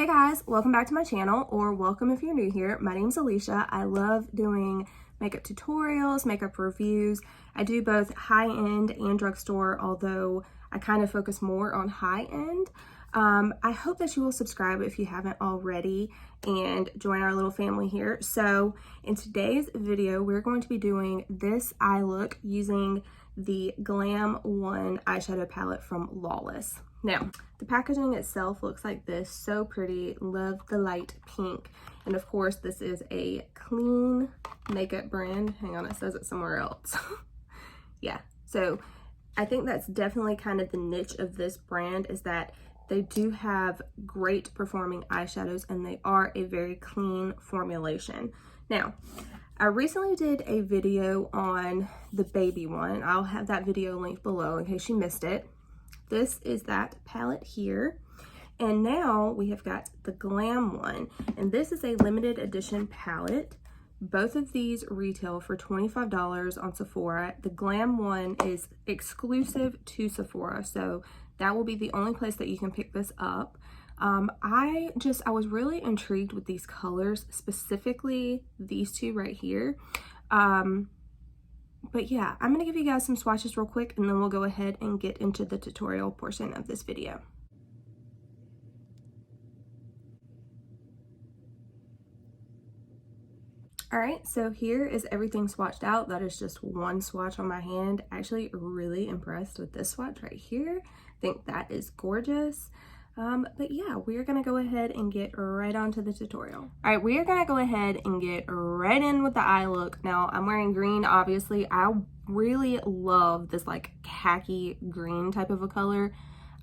Hey guys, welcome back to my channel, or welcome if you're new here. My name's Alicia. I love doing makeup tutorials, makeup reviews. I do both high-end and drugstore, although I kind of focus more on high-end. I hope that you will subscribe if you haven't already and join our little family here. So in today's video, we're going to be doing this eye look using the Glam 1 eyeshadow palette from Lawless. Now, the packaging itself looks like this, so pretty. Love the light pink. And of course, this is a clean makeup brand. Hang on, it says it somewhere else. Yeah, so I think that's definitely kind of the niche of this brand, is that they do have great performing eyeshadows and they are a very clean formulation. Now, I recently did a video on the baby one. I'll have that video linked below in case you missed it. This is that palette here. And now we have got the Glam one. And this is a limited edition palette. Both of these retail for $25 on Sephora. The Glam one is exclusive to Sephora, so that will be the only place that you can pick this up. I was really intrigued with these colors, specifically these two right here. But yeah, I'm gonna give you guys some swatches real quick and then we'll go ahead and get into the tutorial portion of this video. All right, so here is everything swatched out. That is just one swatch on my hand. Actually really impressed with this swatch right here. I think that is gorgeous. But yeah, we're gonna go ahead and get right onto the tutorial. All right, we are gonna go ahead and get right in with the eye look. Now, I'm wearing green, obviously. I really love this like khaki green type of a color.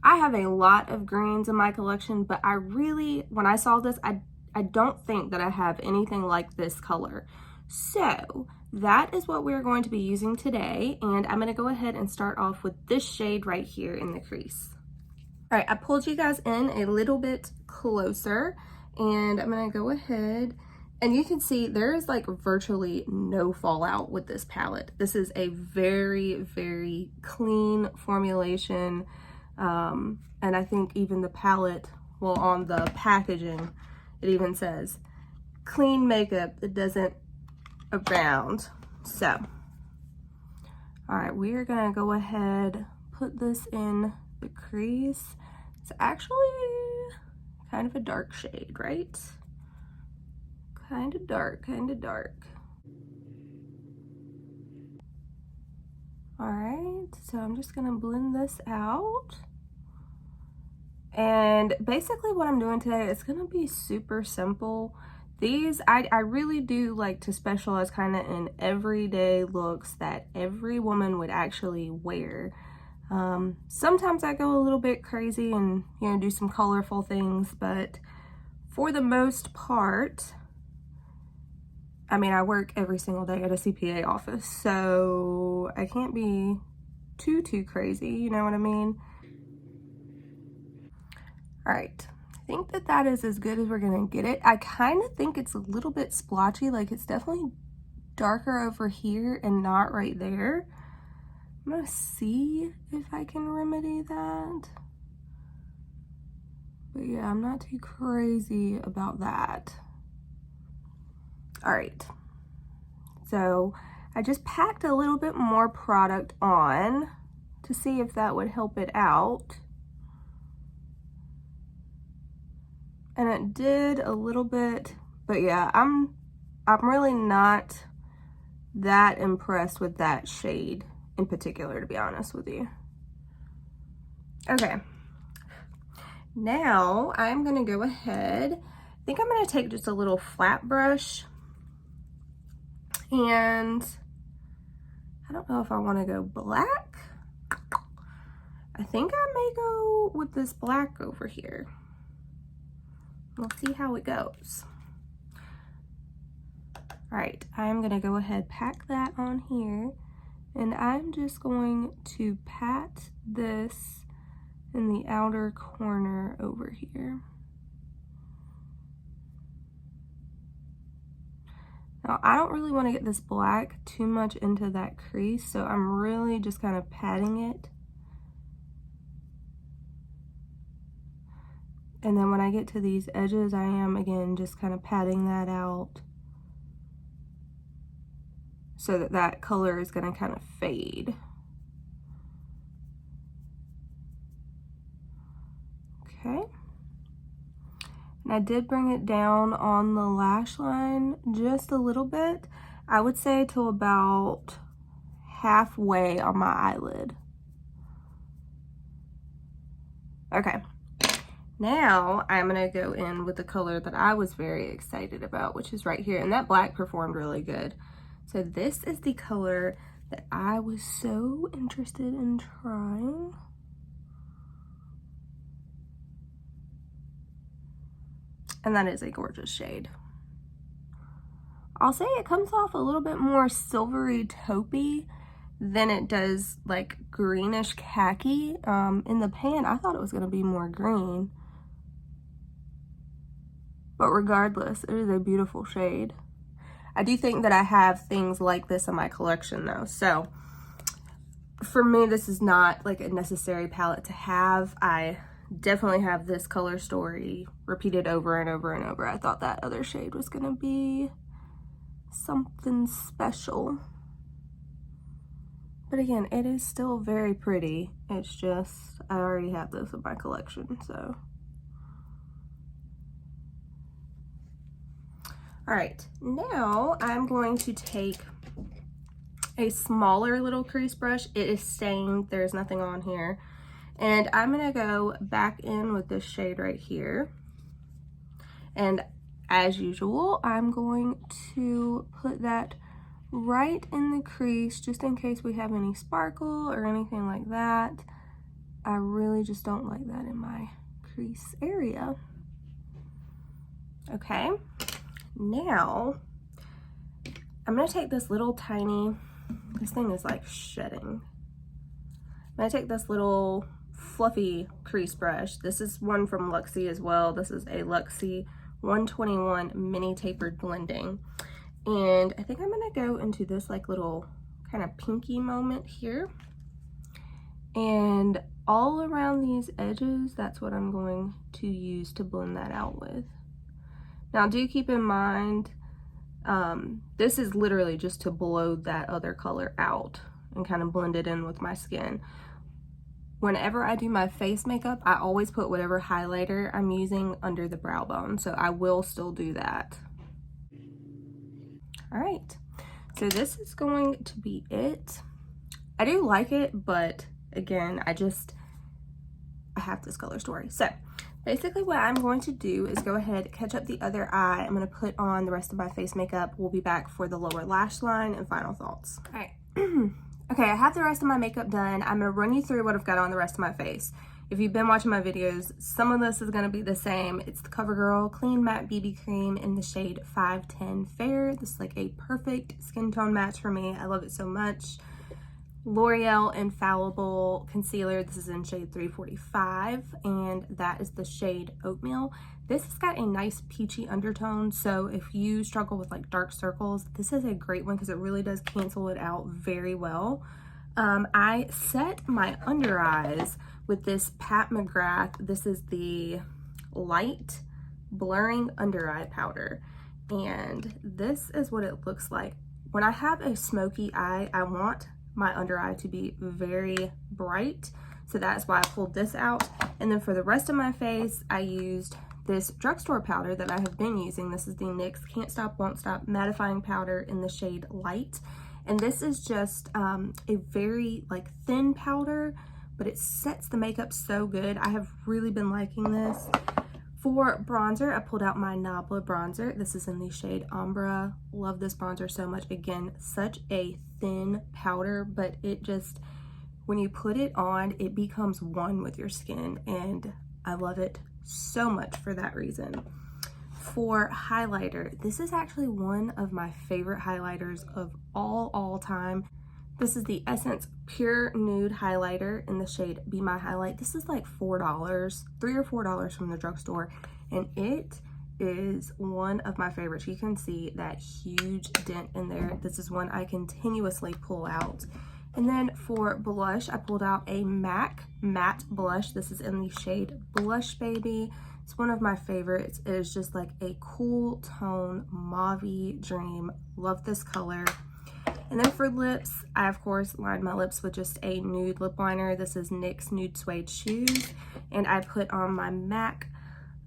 I have a lot of greens in my collection, but when I saw this, I don't think that I have anything like this color. So that is what we're going to be using today. And I'm gonna go ahead and start off with this shade right here in the crease. All right, I pulled you guys in a little bit closer and I'm gonna go ahead and you can see there is like virtually no fallout with this palette. This is a very, very clean formulation. And I think even the palette, well, on the packaging, it even says clean makeup that doesn't abound. So, all right, we are gonna go ahead, put this in the crease. It's actually kind of a dark shade, right? Kind of dark, kind of dark. All right, so I'm just gonna blend this out. And basically what I'm doing today is gonna be super simple. These, I really do like to specialize kind of in everyday looks that every woman would actually wear. Sometimes I go a little bit crazy and, you know, do some colorful things, but for the most part, I mean, I work every single day at a CPA office, so I can't be too crazy, you know what I mean? All right, I think that is as good as we're gonna get it. I kind of think it's a little bit splotchy, like it's definitely darker over here and not right there. I'm gonna see if I can remedy that. But yeah, I'm not too crazy about that. All right, so I just packed a little bit more product on to see if that would help it out. And it did a little bit, but yeah, I'm really not that impressed with that shade in particular, to be honest with you. Okay, now I'm gonna go ahead, I think I'm gonna take just a little flat brush, and I don't know if I wanna go black. I think I may go with this black over here. We'll see how it goes. All right, I'm gonna go ahead, pack that on here, and I'm just going to pat this in the outer corner over here. Now, I don't really want to get this black too much into that crease, so I'm really just kind of patting it. And then when I get to these edges, I am, again, just kind of patting that out so that that color is going to kind of fade. Okay. And I did bring it down on the lash line just a little bit. I would say to about halfway on my eyelid. Okay. Now I'm gonna go in with the color that I was very excited about, which is right here, and that black performed really good. So this is the color that I was so interested in trying. And that is a gorgeous shade. I'll say it comes off a little bit more silvery taupey than it does like greenish khaki. In the pan, I thought it was gonna be more green. But regardless, it is a beautiful shade. I do think that I have things like this in my collection though. So for me, this is not like a necessary palette to have. I definitely have this color story repeated over and over and over. I thought that other shade was gonna be something special. But again, it is still very pretty. It's just, I already have this in my collection, so. All right, now I'm going to take a smaller little crease brush. It is stained, there's nothing on here. And I'm gonna go back in with this shade right here. And as usual, I'm going to put that right in the crease just in case we have any sparkle or anything like that. I really just don't like that in my crease area. Okay. Now, I'm gonna take this little tiny, this thing is like shedding. I'm gonna take this little fluffy crease brush. This is one from Luxie as well. This is a Luxie 121 mini tapered blending. And I think I'm gonna go into this like little kind of pinky moment here. And all around these edges, that's what I'm going to use to blend that out with. Now do keep in mind, this is literally just to blow that other color out and kind of blend it in with my skin. Whenever I do my face makeup, I always put whatever highlighter I'm using under the brow bone, so I will still do that. All right, so this is going to be it. I do like it, but again, I have this color story. So basically what I'm going to do is go ahead, catch up the other eye. I'm gonna put on the rest of my face makeup. We'll be back for the lower lash line and final thoughts. All right. Okay, I have the rest of my makeup done. I'm gonna run you through what I've got on the rest of my face. If you've been watching my videos, some of this is gonna be the same. It's the CoverGirl Clean Matte BB Cream in the shade 510 Fair. This is like a perfect skin tone match for me. I love it so much. L'Oreal Infallible Concealer. This is in shade 345, and that is the shade Oatmeal. This has got a nice peachy undertone, so if you struggle with like dark circles, this is a great one because it really does cancel it out very well. I set my under eyes with this Pat McGrath. This is the light blurring under eye powder, and this is what it looks like. When I have a smoky eye, I want my under eye to be very bright, so that's why I pulled this out. And then for the rest of my face, I used this drugstore powder that I have been using. This is the NYX Can't Stop Won't Stop mattifying powder in the shade Light, and this is just a very like thin powder, but it sets the makeup so good. I have really been liking this. For bronzer, I pulled out my Nabla bronzer. This is in the shade Umbra. Love this bronzer so much. Again, such a thin powder, but it just, when you put it on, it becomes one with your skin, and I love it so much for that reason. For highlighter, this is actually one of my favorite highlighters of all time. This is the Essence Pure Nude Highlighter in the shade Be My Highlight. This is like $4, $3 or $4 from the drugstore, and it is one of my favorites. You can see that huge dent in there. This is one I continuously pull out. And then for blush, I pulled out a MAC matte blush. This is in the shade Blush Baby. It's one of my favorites. It is just like a cool tone mauve-y dream. Love this color. And then for lips, I of course lined my lips with just a nude lip liner. This is NYX Nude Suede Shoes. And I put on my MAC,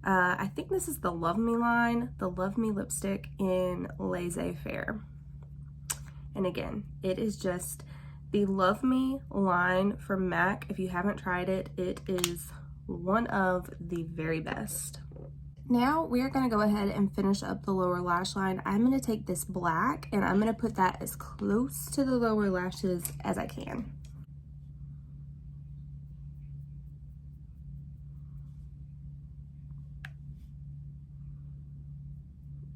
I think this is the Love Me line, the Love Me lipstick in Laissez-Faire. And again, it is just the Love Me line from MAC. If you haven't tried it, it is one of the very best. Now we are going to go ahead and finish up the lower lash line. I'm going to take this black and I'm going to put that as close to the lower lashes as I can.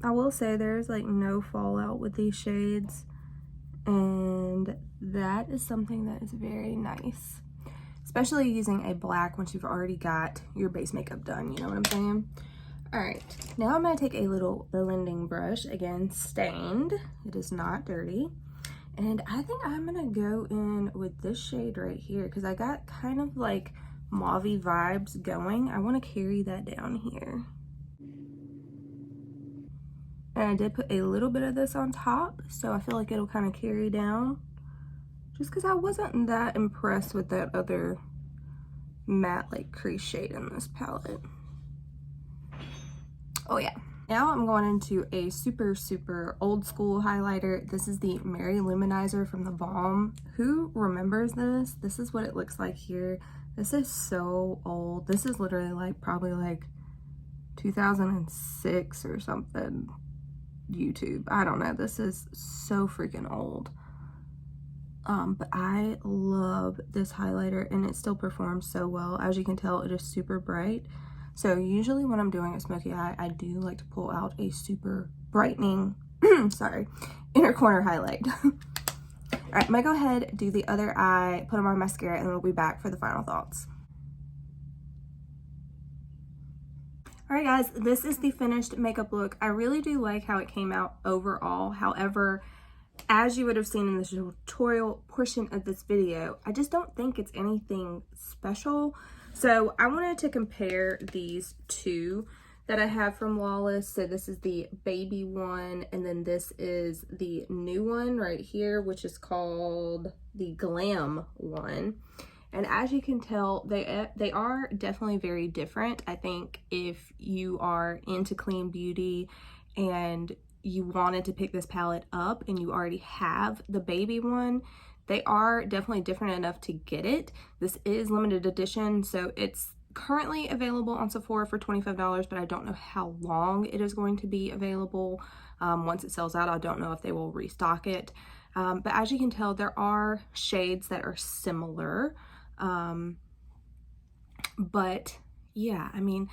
I will say there's like no fallout with these shades, and that is something that is very nice, especially using a black once you've already got your base makeup done, you know what I'm saying? All right, now I'm gonna take a little blending brush, again, stained. It is not dirty. And I think I'm gonna go in with this shade right here because I got kind of like mauve-y vibes going. I wanna carry that down here. And I did put a little bit of this on top, so I feel like it'll kind of carry down. Just because I wasn't that impressed with that other matte like crease shade in this palette. Oh yeah. Now I'm going into a super old school highlighter. This is the Mary Luminizer from the Balm. Who remembers this? This is what it looks like here. This is so old. This is literally like probably like 2006 or something. YouTube. I don't know. This is so freaking old. But I love this highlighter and it still performs so well. As you can tell, it is super bright. So usually when I'm doing a smoky eye, I do like to pull out a super brightening, sorry, inner corner highlight. All right, I'm gonna go ahead, do the other eye, put on my mascara, and then we'll be back for the final thoughts. All right, guys, this is the finished makeup look. I really do like how it came out overall. However, as you would have seen in the tutorial portion of this video, I just don't think it's anything special. So I wanted to compare these two that I have from Lawless. So this is the baby one, and then this is the new one right here, which is called the Glam one. And as you can tell, they are definitely very different. I think if you are into clean beauty and you wanted to pick this palette up and you already have the baby one, they are definitely different enough to get it. This is limited edition, so it's currently available on Sephora for $25, but I don't know how long it is going to be available. Once it sells out, I don't know if they will restock it. But as you can tell, there are shades that are similar. But yeah, I mean,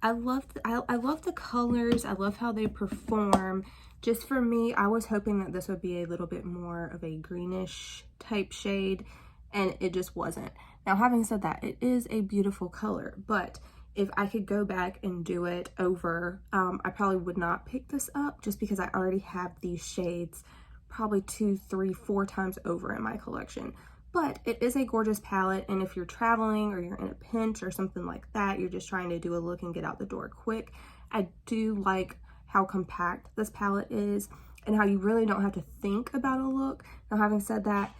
I love the colors. I love how they perform. Just for me, I was hoping that this would be a little bit more of a greenish type shade, and it just wasn't. Now, having said that, it is a beautiful color, but if I could go back and do it over, I probably would not pick this up just because I already have these shades probably 2, 3, 4 times over in my collection. But it is a gorgeous palette, and if you're traveling or you're in a pinch or something like that, you're just trying to do a look and get out the door quick, I do like how compact this palette is and how you really don't have to think about a look. Now, having said that,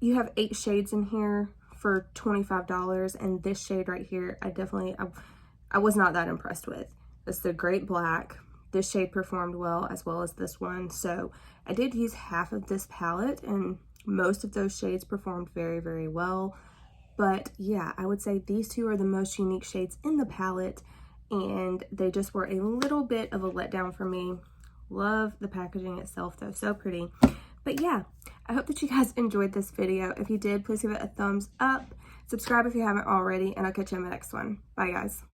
you have 8 shades in here for $25, and this shade right here, I was not that impressed with. It's the Great Black. This shade performed well as this one. So I did use half of this palette, and most of those shades performed very well. But yeah, I would say these two are the most unique shades in the palette, and they just were a little bit of a letdown for me. Love the packaging itself though, so pretty. But yeah, I hope that you guys enjoyed this video. If you did, please give it a thumbs up. Subscribe if you haven't already, and I'll catch you in the next one. Bye, guys.